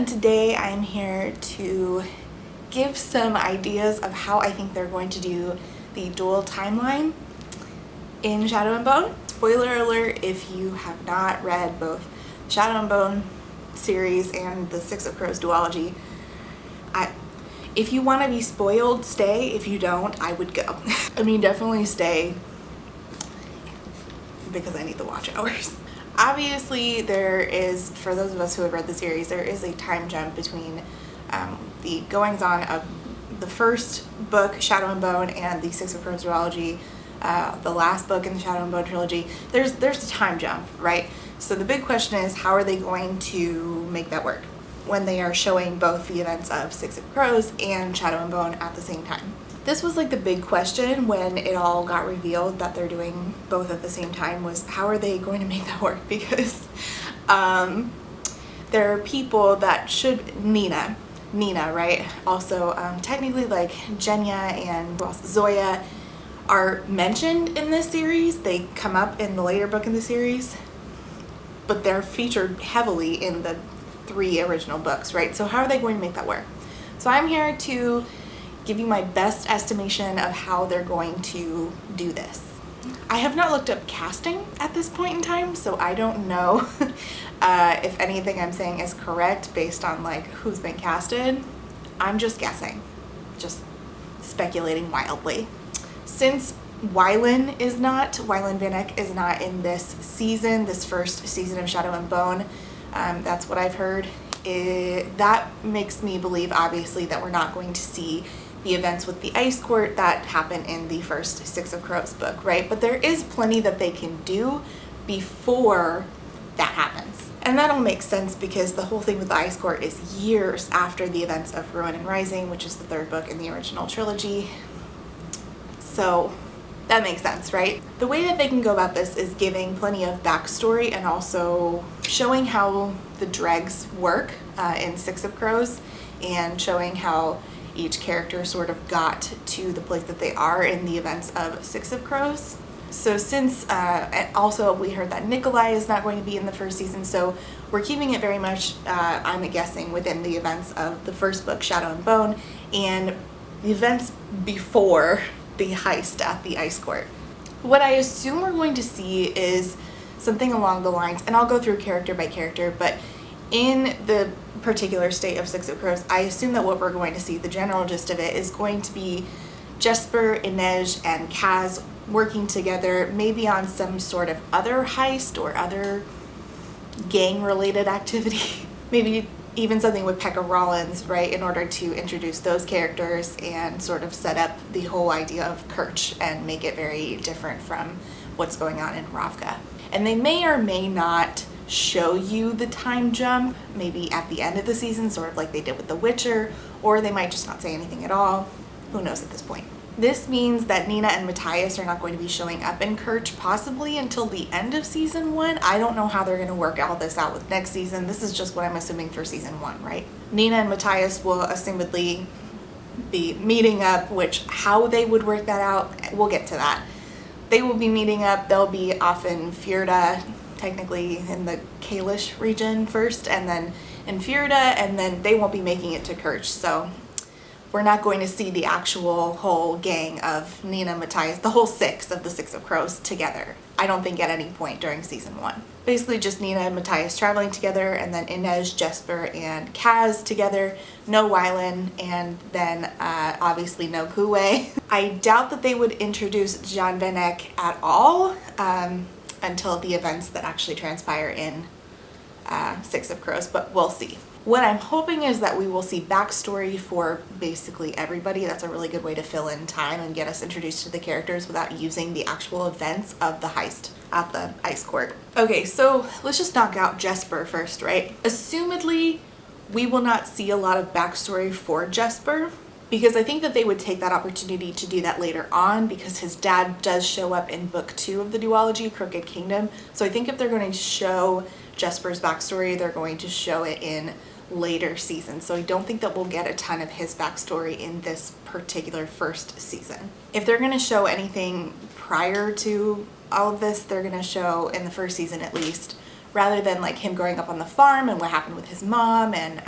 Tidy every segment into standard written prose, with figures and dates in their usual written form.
and today I'm here to give some ideas of how I think they're going to do the dual timeline in Shadow and Bone. Spoiler alert if you have not read both Shadow and Bone series and the Six of Crows duology. If you want to be spoiled, stay. If you don't, I would go. I mean, definitely stay because I need the watch hours. Obviously, there is, for those of us who have read the series, there is a time jump between the goings-on of the first book, Shadow and Bone, and the Six of Crows duology, the last book in the Shadow and Bone trilogy. There's a time jump, right? So the big question is, how are they going to make that work when they are showing both the events of Six of Crows and Shadow and Bone at the same time? This was like the big question when it all got revealed that they're doing both at the same time, was how are they going to make that work? Because there are people that should, Nina, right? Also technically like Jenya and Zoya are mentioned in this series. They come up in the later book in the series, but they're featured heavily in the 3 original books, right? So how are they going to make that work? So I'm here to give you my best estimation of how they're going to do this. I have not looked up casting at this point in time, so I don't know if anything I'm saying is correct based on like who's been casted. I'm just guessing, just speculating wildly. Since Wylan Vanek is not in this season, this first season of Shadow and Bone, that's what I've heard. That makes me believe, obviously, that we're not going to see the events with the Ice Court that happen in the first Six of Crows book, right? But there is plenty that they can do before that happens. And that'll make sense because the whole thing with the Ice Court is years after the events of Ruin and Rising, which is the 3rd book in the original trilogy. So that makes sense, right? The way that they can go about this is giving plenty of backstory and also showing how the dregs work in Six of Crows, and showing how each character sort of got to the place that they are in the events of Six of Crows. So since, and also we heard that Nikolai is not going to be in the first season, so we're keeping it very much, I'm guessing, within the events of the first book, Shadow and Bone, and the events before the heist at the Ice Court. What I assume we're going to see is something along the lines, and I'll go through character by character, but in the particular state of Six of Crows, I assume that what we're going to see, the general gist of it, is going to be Jesper, Inej, and Kaz working together, maybe on some sort of other heist or other gang-related activity. Maybe even something with Pekka Rollins, right, in order to introduce those characters and sort of set up the whole idea of Kerch and make it very different from what's going on in Ravka. And they may or may not show you the time jump, maybe at the end of the season, sort of like they did with The Witcher, or they might just not say anything at all. Who knows at this point? This means that Nina and Matthias are not going to be showing up in Kerch possibly until the end of season 1. I don't know how they're going to work all this out with next season. This is just what I'm assuming for season 1, right? Nina and Matthias will assumedly be meeting up, which how they would work that out, we'll get to that. They will be meeting up. They'll be off in Fjorda, technically in the Kalish region first, and then in Fjorda, and then they won't be making it to Kerch. So we're not going to see the actual whole gang of Nina, Matthias, the whole 6 of the Six of Crows together. I don't think at any point during season 1. Basically just Nina and Matthias traveling together, and then Inej, Jesper, and Kaz together. No Wylan, and then obviously no Kuwei. I doubt that they would introduce Jan Vanek at all until the events that actually transpire in Six of Crows, but we'll see. What I'm hoping is that we will see backstory for basically everybody. That's a really good way to fill in time and get us introduced to the characters without using the actual events of the heist at the Ice Court. Okay, so let's just knock out Jesper first, right? Assumedly, we will not see a lot of backstory for Jesper, because I think that they would take that opportunity to do that later on, because his dad does show up in book 2 of the duology, Crooked Kingdom. So I think if they're going to show Jesper's backstory, they're going to show it in later seasons. So I don't think that we'll get a ton of his backstory in this particular first season. If they're going to show anything prior to all of this, they're going to show in the first season at least rather than like him growing up on the farm and what happened with his mom and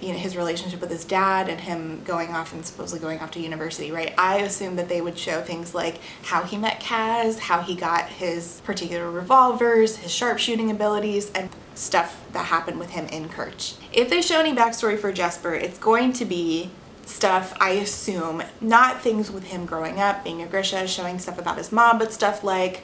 you know, his relationship with his dad and him going off and supposedly going off to university, right? I assumed that they would show things like how he met Kaz, how he got his particular revolvers, his sharpshooting abilities, and stuff that happened with him in Kerch. If they show any backstory for Jesper, it's going to be stuff, I assume, not things with him growing up, being a Grisha, showing stuff about his mom, but stuff like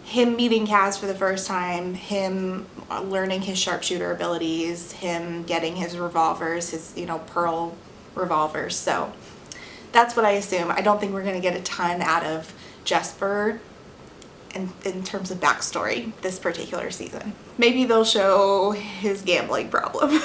him meeting Kaz for the first time, him learning his sharpshooter abilities, him getting his revolvers, his, you know, pearl revolvers. So that's what I assume. I don't think we're going to get a ton out of Jesper in terms of backstory this particular season. Maybe they'll show his gambling problem.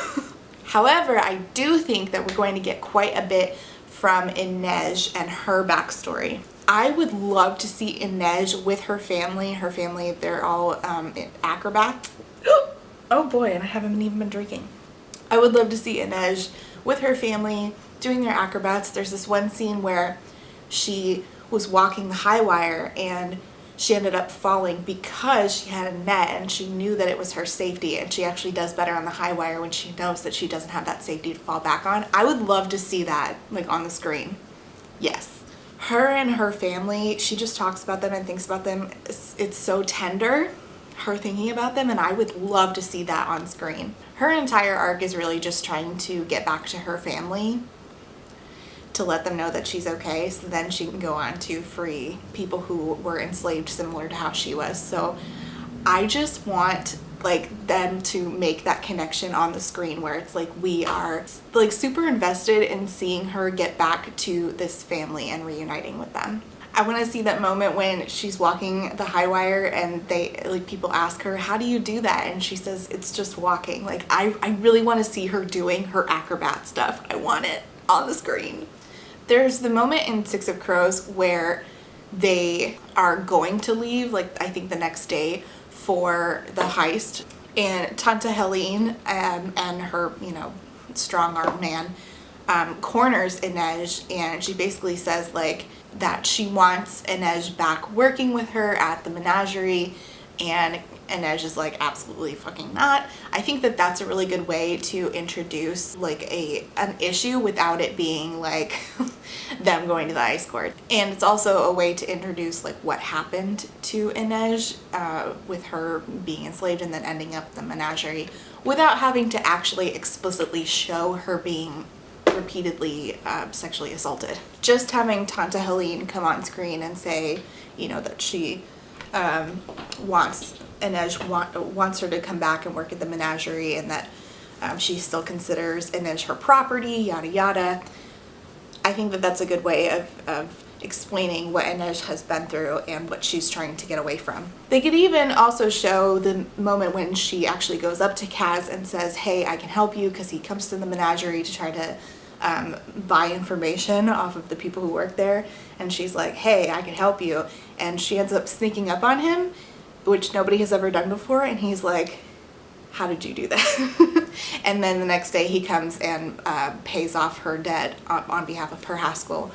However, I do think that we're going to get quite a bit from Inej and her backstory. I would love to see Inej with her family. Her family, they're all acrobats. Oh boy, and I haven't even been drinking. I would love to see Inej with her family doing their acrobats. There's this one scene where she was walking the high wire and she ended up falling because she had a net and she knew that it was her safety, and she actually does better on the high wire when she knows that she doesn't have that safety to fall back on. I would love to see that like on the screen. Yes. Her and her family, she just talks about them and thinks about them. It's so tender, her thinking about them, and I would love to see that on screen. Her entire arc is really just trying to get back to her family, to let them know that she's okay, so then she can go on to free people who were enslaved similar to how she was. So I just want like them to make that connection on the screen where it's like we are like super invested in seeing her get back to this family and reuniting with them. I want to see that moment when she's walking the high wire and they like people ask her, how do you do that? And she says, it's just walking. Like I really want to see her doing her acrobat stuff. I want it on the screen. There's the moment in Six of Crows where they are going to leave, like I think the next day, for the heist, and Tante Helene and her, you know, strong-armed man corners Inej, and she basically says like that she wants Inej back working with her at the menagerie, and Inej is like, absolutely fucking not. I think that that's a really good way to introduce like an issue without it being like them going to the ice court. And it's also a way to introduce like what happened to Inej with her being enslaved and then ending up at the menagerie without having to actually explicitly show her being repeatedly sexually assaulted. Just having Tante Helene come on screen and say, you know, that she Inej wants her to come back and work at the menagerie, and that she still considers Inej her property, yada yada. I think that that's a good way of explaining what Inej has been through and what she's trying to get away from. They could even also show the moment when she actually goes up to Kaz and says, hey, I can help you, because he comes to the menagerie to try to buy information off of the people who work there, and she's like, hey, I can help you, and she ends up sneaking up on him, which nobody has ever done before, and he's like, how did you do that? And then the next day he comes and pays off her debt on behalf of her Haskell,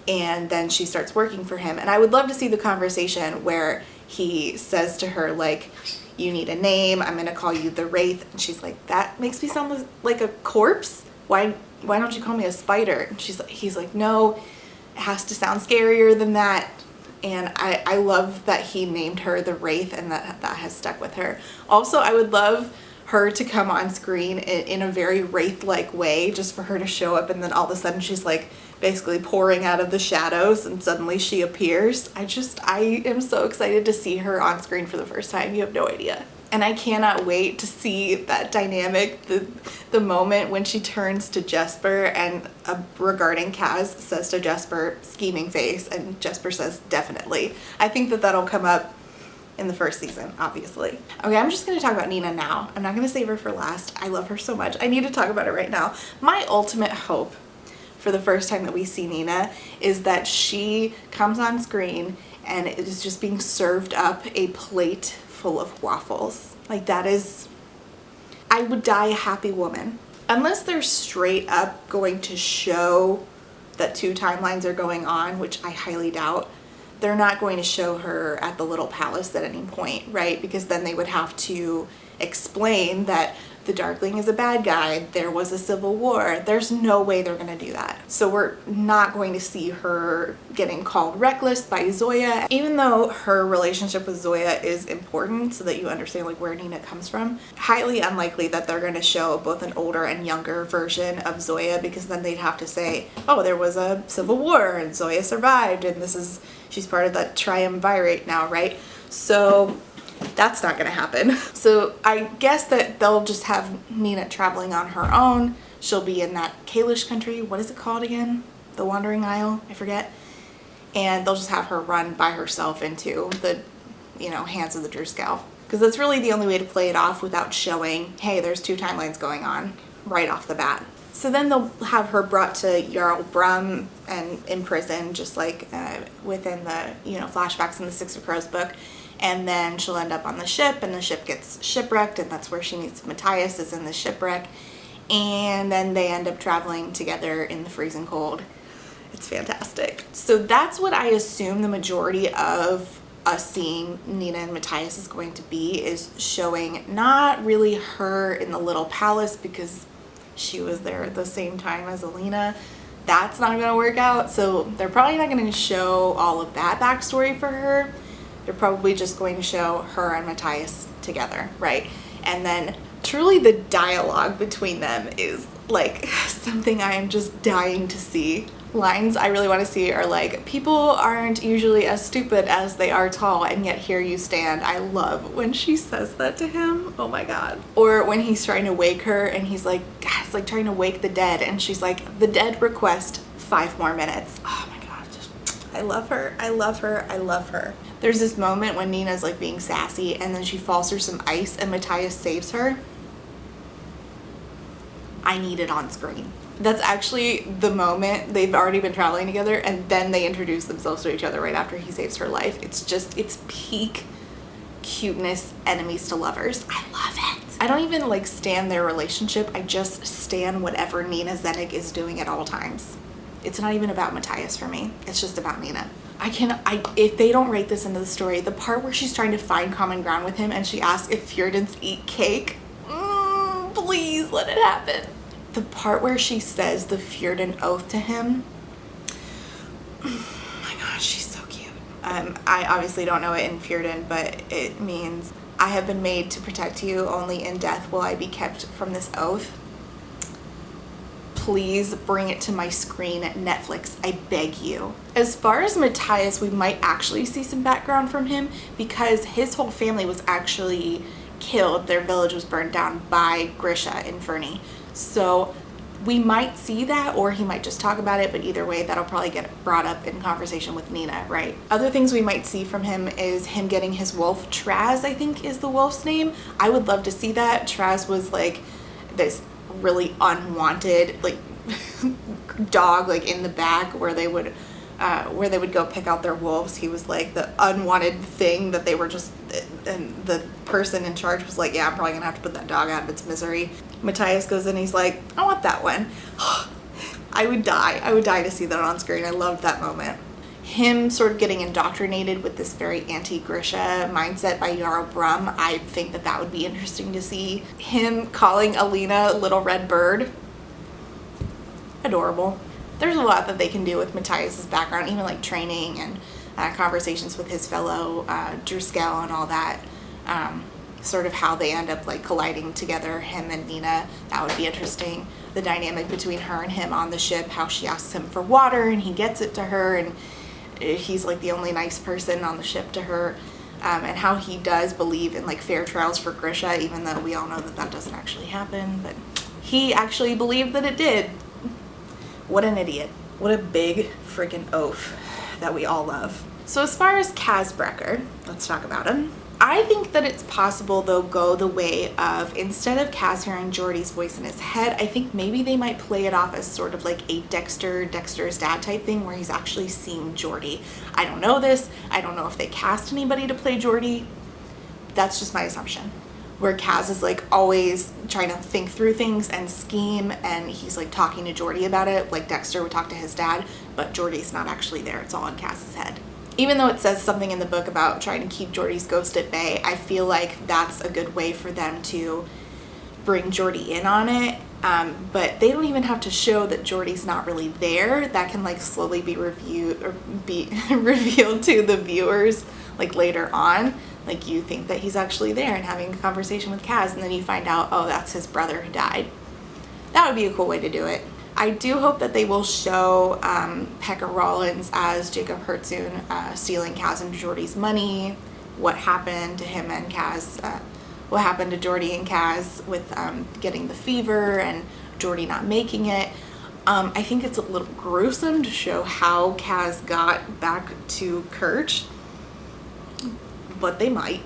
and then she starts working for him. And I would love to see the conversation where he says to her like, you need a name, I'm gonna call you the Wraith, and she's like, that makes me sound like a corpse, why don't you call me a spider? And he's like, no, it has to sound scarier than that. And I love that he named her the Wraith, and that has stuck with her. Also, I would love her to come on screen in a very Wraith-like way, just for her to show up and then all of a sudden she's like basically pouring out of the shadows and suddenly she appears. I am so excited to see her on screen for the first time. You have no idea. And I cannot wait to see that dynamic, the moment when she turns to Jesper and regarding Kaz says to Jesper, scheming face, and Jesper says, definitely. I think that that'll come up in the first season, obviously. Okay, I'm just gonna talk about Nina now. I'm not gonna save her for last. I love her so much. I need to talk about it right now. My ultimate hope for the first time that we see Nina is that she comes on screen and it is just being served up a plate full of waffles. Like, that is, I would die a happy woman. Unless they're straight up going to show that two timelines are going on, which I highly doubt, they're not going to show her at the little palace at any point, right? Because then they would have to explain that the Darkling is a bad guy, there was a civil war. There's no way they're gonna do that. So we're not going to see her getting called reckless by Zoya, even though her relationship with Zoya is important so that you understand like where Nina comes from. Highly unlikely that they're gonna show both an older and younger version of Zoya, because then they'd have to say, oh, there was a civil war and Zoya survived and she's part of that triumvirate now, right? So that's not gonna happen. So I guess that they'll just have Nina traveling on her own. She'll be in that Kalish country. What is it called again? The Wandering Isle? I forget. And they'll just have her run by herself into the, hands of the Druskell. Because that's really the only way to play it off without showing, hey, there's 2 timelines going on right off the bat. So then they'll have her brought to Jarl Brum and in prison, just like within the, flashbacks in the Six of Crows book. And then she'll end up on the ship, and the ship gets shipwrecked, and that's where she meets Matthias, is in the shipwreck. And then they end up traveling together in the freezing cold. It's fantastic. So that's what I assume the majority of us seeing Nina and Matthias is going to be, is showing not really her in the little palace because she was there at the same time as Alina. That's not going to work out. So they're probably not going to show all of that backstory for her. They're probably just going to show her and Matthias together, right? And then truly the dialogue between them is like something I am just dying to see. Lines I really want to see are like, people aren't usually as stupid as they are tall, and yet here you stand. I love when she says that to him. Oh my god. Or when he's trying to wake her and he's like, God, it's like trying to wake the dead, and she's like, the dead request 5 more minutes. Oh my god, I love her. I love her. I love her. There's this moment when Nina's like being sassy and then she falls through some ice and Matthias saves her. I need it on screen. That's actually the moment. They've already been traveling together and then they introduce themselves to each other right after he saves her life. It's peak cuteness, enemies to lovers. I love it. I don't even like stan their relationship. I just stan whatever Nina Zenig is doing at all times. It's not even about Matthias for me. It's just about Nina. If they don't write this into the story, the part where she's trying to find common ground with him and she asks if Fjordans eat cake, please let it happen. The part where she says the Fjordan oath to him, oh my gosh, she's so cute. I obviously don't know it in Fjordan, but it means, I have been made to protect you, only in death will I be kept from this oath. Please bring it to my screen at Netflix, I beg you. As far as Matthias, we might actually see some background from him because his whole family was actually killed. Their village was burned down by Grisha in Fernie. So we might see that, or he might just talk about it, but either way, that'll probably get brought up in conversation with Nina, right? Other things we might see from him is him getting his wolf. Traz, I think, is the wolf's name. I would love to see that. Traz was like this really unwanted like dog like in the back where they would go pick out their wolves. He was like the unwanted thing that they were just, and the person in charge was like, yeah, I'm probably gonna have to put that dog out of its misery. Matthias goes in, he's like, I want that one. I would die to see that on screen. I loved that moment. Him sort of getting indoctrinated with this very anti-Grisha mindset by Jarl Brum, I think that would be interesting to see. Him calling Alina Little Red Bird, adorable. There's a lot that they can do with Matthias's background, even like training and conversations with his fellow Druskell and all that. Sort of how they end up like colliding together, him and Nina. That would be interesting. The dynamic between her and him on the ship, how she asks him for water and he gets it to her, and he's like the only nice person on the ship to her, and how he does believe in like fair trials for Grisha, even though we all know that doesn't actually happen, but he actually believed that it did. What an idiot. What a big freaking oaf that we all love. So as far as Kaz Brecker, let's talk about him. I think that it's possible they'll go the way of, instead of Kaz hearing Geordie's voice in his head, I think maybe they might play it off as sort of like a Dexter's dad type thing where he's actually seeing Geordie. I don't know this. I don't know if they cast anybody to play Geordie. That's just my assumption. Where Kaz is like always trying to think through things and scheme, and he's like talking to Geordie about it like Dexter would talk to his dad, but Geordie's not actually there. It's all in Kaz's head. even though it says something in the book about trying to keep Geordie's ghost at bay, I feel like that's a good way for them to bring Geordie in on it. But they don't even have to show that Geordie's not really there. That can like slowly be reviewed or be revealed to the viewers like later on. Like you think that he's actually there and having a conversation with Kaz, and then you find out, oh, that's his brother who died. That would be a cool way to do it. I do hope that they will show Pekka Rollins as Jacob Hertzun stealing Kaz and Geordie's money, what happened to him and Kaz, what happened to Geordie and Kaz with getting the fever and Geordie not making it. I think it's a little gruesome to show how Kaz got back to Kerch, but they might.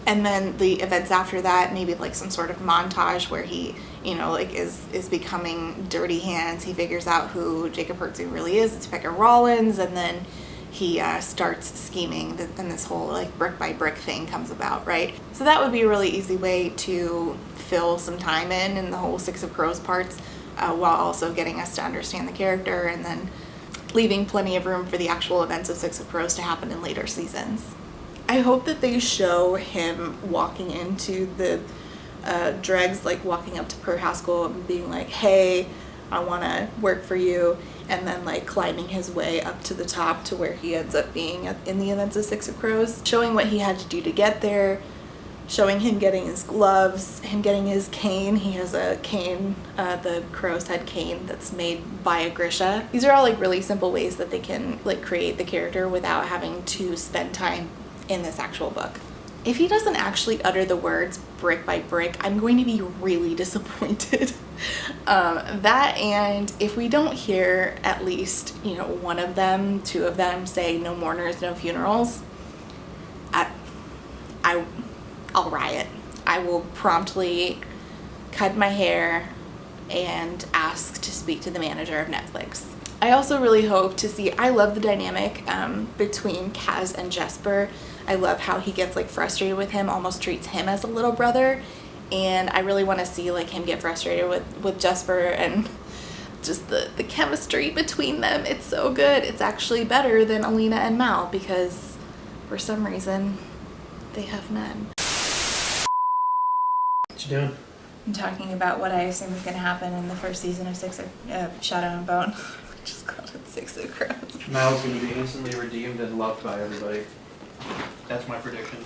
And then the events after that, maybe like some sort of montage where he, you know, like is becoming Dirty Hands. He figures out who Jacob Hertzun really is. It's Pekka Rollins, and then he starts scheming, and this whole like brick by brick thing comes about, right? So that would be a really easy way to fill some time in the whole Six of Crows parts, while also getting us to understand the character, and then leaving plenty of room for the actual events of Six of Crows to happen in later seasons. I hope that they show him walking into the dregs, like walking up to Per Haskell and being like, hey, I want to work for you, and then like climbing his way up to the top to where he ends up being in the events of Six of Crows, showing what he had to do to get there, showing him getting his gloves, him getting his cane. He has a cane, the crow's head cane that's made by a Grisha. These are all like really simple ways that they can like create the character without having to spend time in this actual book. If he doesn't actually utter the words brick by brick, I'm going to be really disappointed. That, and if we don't hear at least, you know, one of them, two of them say no mourners, no funerals, I'll riot. I will promptly cut my hair and ask to speak to the manager of Netflix. I also really hope to see, I love the dynamic between Kaz and Jesper. I love how he gets like frustrated with him, almost treats him as a little brother, and I really want to see like him get frustrated with Jesper, and just the chemistry between them. It's so good. It's actually better than Alina and Mal, because for some reason they have men. What you doing? I'm talking about what I assume is going to happen in the first season of Shadow and Bone. I just called it Six of Crows. Mal's going to be instantly redeemed and loved by everybody. That's my prediction.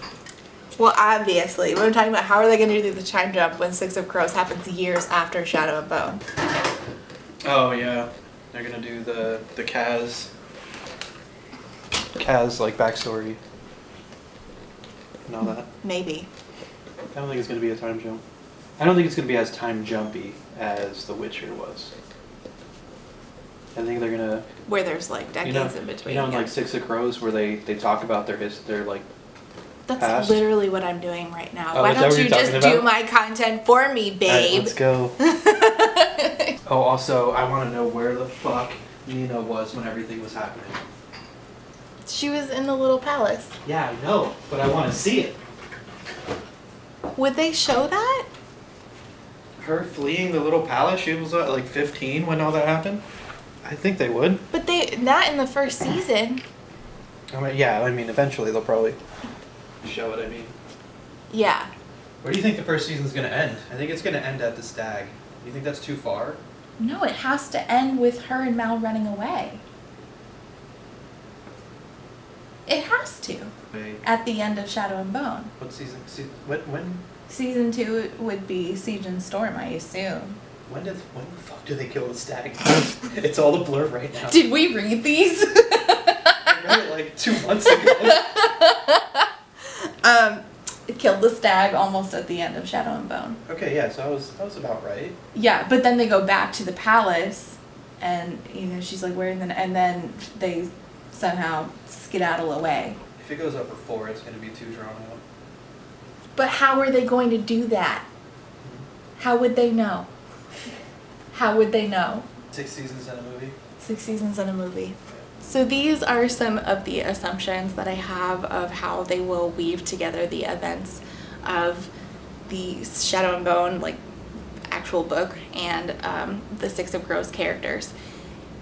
Well, obviously. We're talking about how are they going to do the time jump when Six of Crows happens years after Shadow and Bone. Oh, yeah. They're going to do the Kaz like backstory and all that. Maybe. I don't think it's going to be a time jump. I don't think it's going to be as time jumpy as The Witcher was. I think they're gonna where there's like decades in between. You know, like Six of Crows, where they talk about their like. That's past. Literally what I'm doing right now. Oh, why don't you just do my content for me, babe? Right, let's go. Oh, also, I want to know where the fuck Nina was when everything was happening. She was in the little palace. Yeah, I know, but I want to see it. Would they show that? Her fleeing the little palace. She was like 15 when all that happened. I think they would. But not in the first season. I mean, yeah, I mean, eventually they'll probably show it, I mean. Yeah. Where do you think the first season's going to end? I think it's going to end at the stag. Do you think that's too far? No, it has to end with her and Mal running away. It has to. Wait. At the end of Shadow and Bone. What season? When? Season 2 would be Siege and Storm, I assume. When the fuck do they kill the stag? It's all a blur right now. Did we read these? I read it like 2 months ago. It killed the stag almost at the end of Shadow and Bone. Okay, yeah, so that was about right. Yeah, but then they go back to the palace, and you know she's like, "Where?" And then they somehow skedaddle away. If it goes up for 4, it's going to be too drawn out. But how are they going to do that? How would they know? How would they know? 6 seasons in a movie. 6 seasons in a movie. So these are some of the assumptions that I have of how they will weave together the events of the Shadow and Bone, like, actual book, and the Six of Crows characters.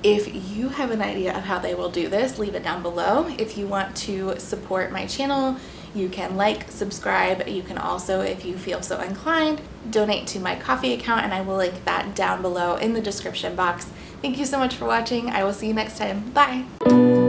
If you have an idea of how they will do this, leave it down below. If you want to support my channel, you can like, subscribe. You can also, if you feel so inclined, donate to my Ko-fi account, and I will link that down below in the description box. Thank you so much for watching. I will see you next time. Bye.